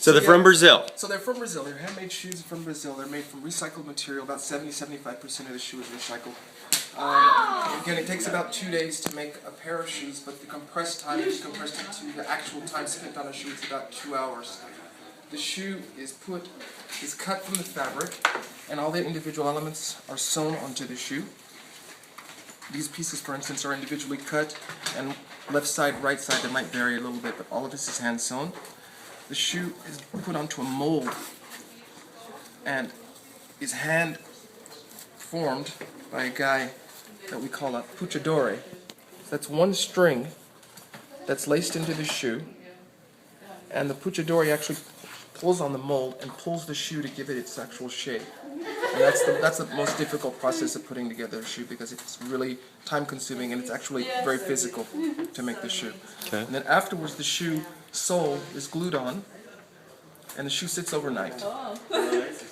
So they're from Brazil. So they're from Brazil. They're handmade shoes from Brazil. They're made from recycled material. About 70-75% of the shoe is recycled. Again, it takes about 2 days to make a pair of shoes, but the compressed time, if you compress it to the actual time spent on a shoe, it's about 2 hours. The shoe is cut from the fabric, and all the individual elements are sewn onto the shoe. These pieces, for instance, are individually cut, and left side, right side, they might vary a little bit, but all of this is hand sewn. The shoe is put onto a mold and is hand formed by a guy that we call a puchador. That's one string that's laced into the shoe, and the puchador actually pulls on the mold and pulls the shoe to give it its actual shape. And that's the most difficult process of putting together a shoe, because it's really time consuming and it's actually very physical to make the shoe. Okay. And then afterwards the shoe sole is glued on and the shoe sits overnight.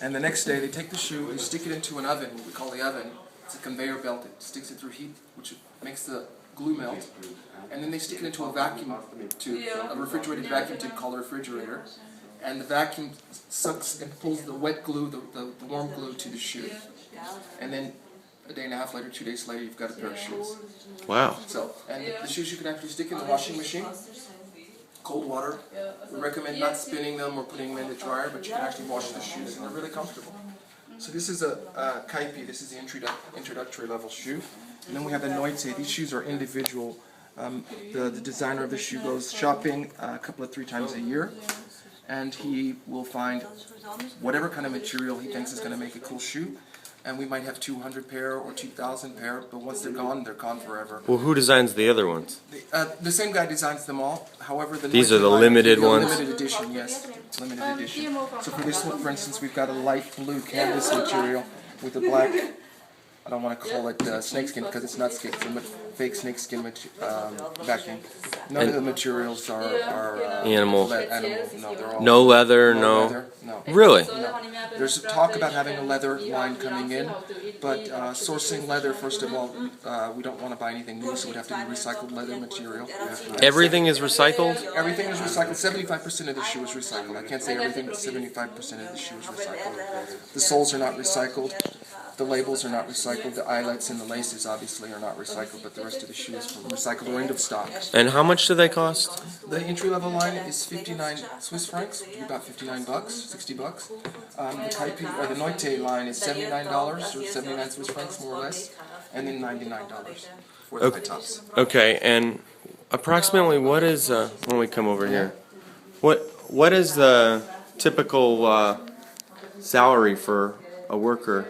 And the next day they take the shoe and stick it into an oven, what we call the oven. It's a conveyor belt that sticks it through heat, which makes the glue melt. And then they stick it into a vacuum tube, a refrigerated vacuum tube called a refrigerator. And the vacuum sucks and pulls the wet glue, the warm glue, to the shoe. And then a day and a half later, 2 days later, you've got a pair of shoes. Wow. So, and the shoes you can actually stick in the washing machine, cold water. We recommend not spinning them or putting them in the dryer, but you can actually wash the shoes, and they're really comfortable. So this is a kaipi. This is the introductory level shoe. And then we have the noite. These shoes are individual. The designer of the shoe goes shopping a couple of 3 times a year, and he will find whatever kind of material he thinks is going to make a cool shoe. And we might have 200 pair or 2,000 pair, but once they're gone forever. Well, who designs the other ones? The same guy designs them all. However, These are the limited ones? Limited edition, yes. Limited edition. So for this one, for instance, we've got a light blue canvas material with a black, I don't want to call it snakeskin because it's not skin, it's a fake snakeskin backing. None of the materials are animal. No, they're all No leather, no. leather, no. Really? No. There's talk about having a leather line coming in, but sourcing leather, first of all, we don't want to buy anything new, so it would have to be recycled leather material. Everything is recycled? Everything is recycled. 75% of the shoe is recycled. I can't say everything, but 75% of the shoe is recycled. The soles are not recycled. The labels are not recycled. The eyelets and the laces obviously are not recycled, but the rest of the shoe is recycled or end of stock. And how much do they cost? The entry-level line is 59 Swiss francs, about 59 bucks, 60 bucks. The Kaipi, or the Noite line is $79 or 79 Swiss francs, more or less, and then $99 for the high tops. Okay, and approximately what is, when we come over here, what is the typical salary for a worker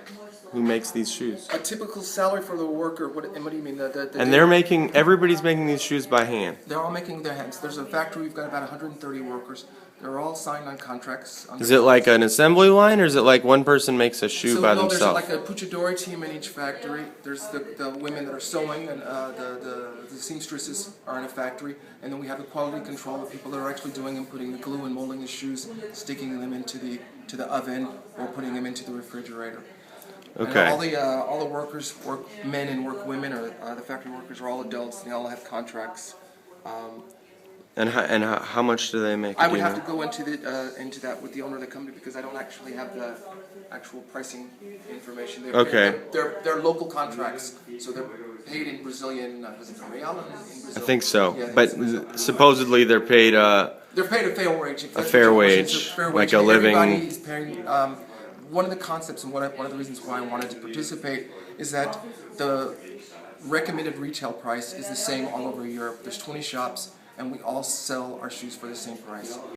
who makes these shoes? A typical salary for the worker, what do you mean? And everybody's making these shoes by hand? They're all making their hands. There's a factory, we've got about 130 workers. They're all signed on contracts. Is it like an assembly line, or is it like one person makes a shoe by themselves? There's like a puchador team in each factory. There's the women that are sewing, and the seamstresses are in a factory. And then we have the quality control, the people that are actually doing and putting the glue and molding the shoes, sticking them into the oven, or putting them into the refrigerator. Okay. And all the workers, men and women, or the factory workers, are all adults. They all have contracts. And how much do they make? I would have to go into that with the owner of the company, because I don't actually have the actual pricing information. They're local contracts, so they're paid in Brazilian. Was it real in Brazil? I think so, yeah, but supposedly they're paid. They're paid a fair wage. A fair wage, like a living. Everybody is paying. One of the concepts and one of the reasons why I wanted to participate is that the recommended retail price is the same all over Europe. There's 20 shops, and we all sell our shoes for the same price.